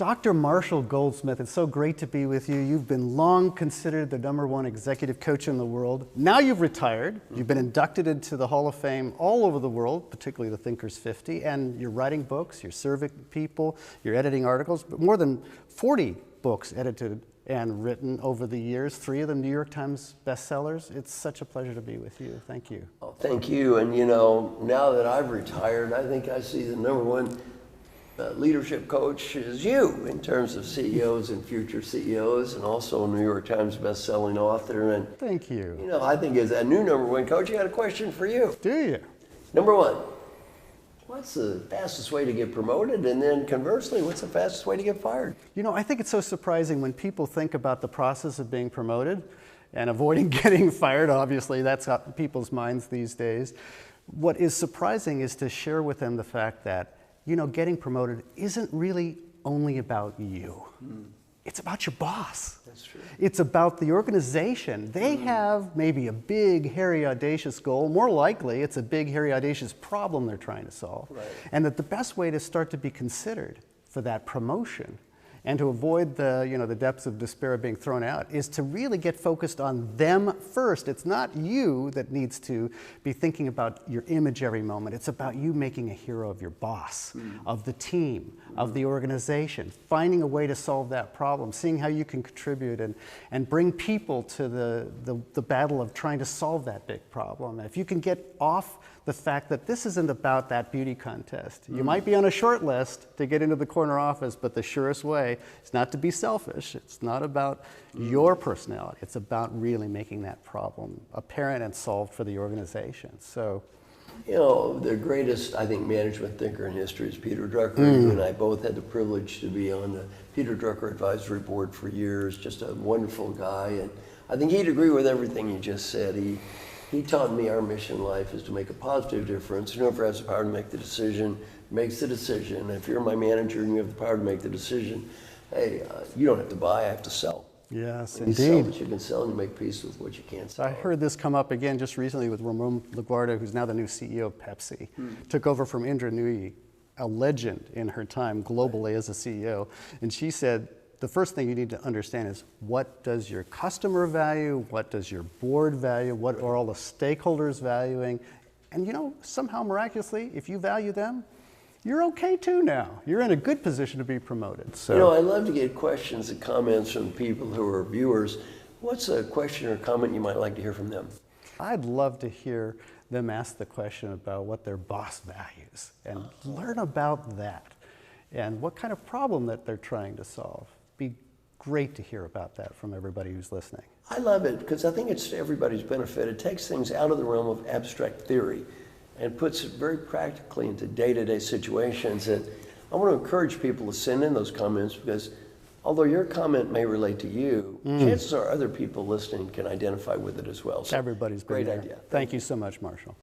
Dr. Marshall Goldsmith, it's so great to be with you. You've been long considered the #1 executive coach in the world. Now you've retired. You've been inducted into the Hall of Fame all over the world, particularly the Thinkers 50, and you're writing books, you're serving people, you're editing articles, but more than 40 books edited and written over the years, 3 of them New York Times bestsellers. It's such a pleasure to be with you. Thank you. Oh, thank you. And you know, now that I've retired, I think I see the #1 leadership coach is you in terms of CEOs and future CEOs, and also a New York Times best-selling author. And thank you. You know, I think as a new #1 coach, I got a question for you. Do you? #1, what's the fastest way to get promoted? And then conversely, what's the fastest way to get fired? You know, I think it's so surprising when people think about the process of being promoted and avoiding getting fired. Obviously, that's on people's minds these days. What is surprising is to share with them the fact that, you know, getting promoted isn't really only about you. It's about your boss. That's true. It's about the organization. They have maybe a big, hairy, audacious goal. More likely, it's a big, hairy, audacious problem they're trying to solve. Right. And that the best way to start to be considered for that promotion and to avoid the, you know, the depths of despair of being thrown out is to really get focused on them first. It's not you that needs to be thinking about your image every moment. It's about you making a hero of your boss, of the team, of the organization, finding a way to solve that problem, seeing how you can contribute and bring people to the battle of trying to solve that big problem. If you can get off the fact that this isn't about that beauty contest. You might be on a short list to get into the corner office, but the surest way is not to be selfish. It's not about your personality. It's about really making that problem apparent and solved for the organization. So, you know, the greatest, I think, management thinker in history is Peter Drucker. You and I both had the privilege to be on the Peter Drucker Advisory Board for years. Just a wonderful guy, and I think he'd agree with everything you just said. He taught me our mission in life is to make a positive difference. Whoever has the power to make the decision makes the decision. If you're my manager and you have the power to make the decision, hey, you don't have to buy, I have to sell. yes, And you sell indeed. what you can sell and you make peace with what you can't sell. I heard this come up again just recently with Ramon LaGuardia, who's now the new CEO of Pepsi. Took over from Indra Nooyi, a legend in her time globally as a CEO. And she said, the first thing you need to understand is what does your customer value, what does your board value, what are all the stakeholders valuing? And you know, somehow miraculously, if you value them, you're okay too now. You're in a good position to be promoted. So, you know, I love to get questions and comments from people who are viewers. What's a question or comment you might like to hear from them? I'd love to hear them ask the question about what their boss values and learn about that and what kind of problem that they're trying to solve. Be great to hear about that from everybody who's listening. I love it because I think it's to everybody's benefit. It takes things out of the realm of abstract theory and puts it very practically into day-to-day situations. And I want to encourage people to send in those comments because although your comment may relate to you, chances are other people listening can identify with it as well. So Everybody's been great there. idea. Thank you so much, Marshall.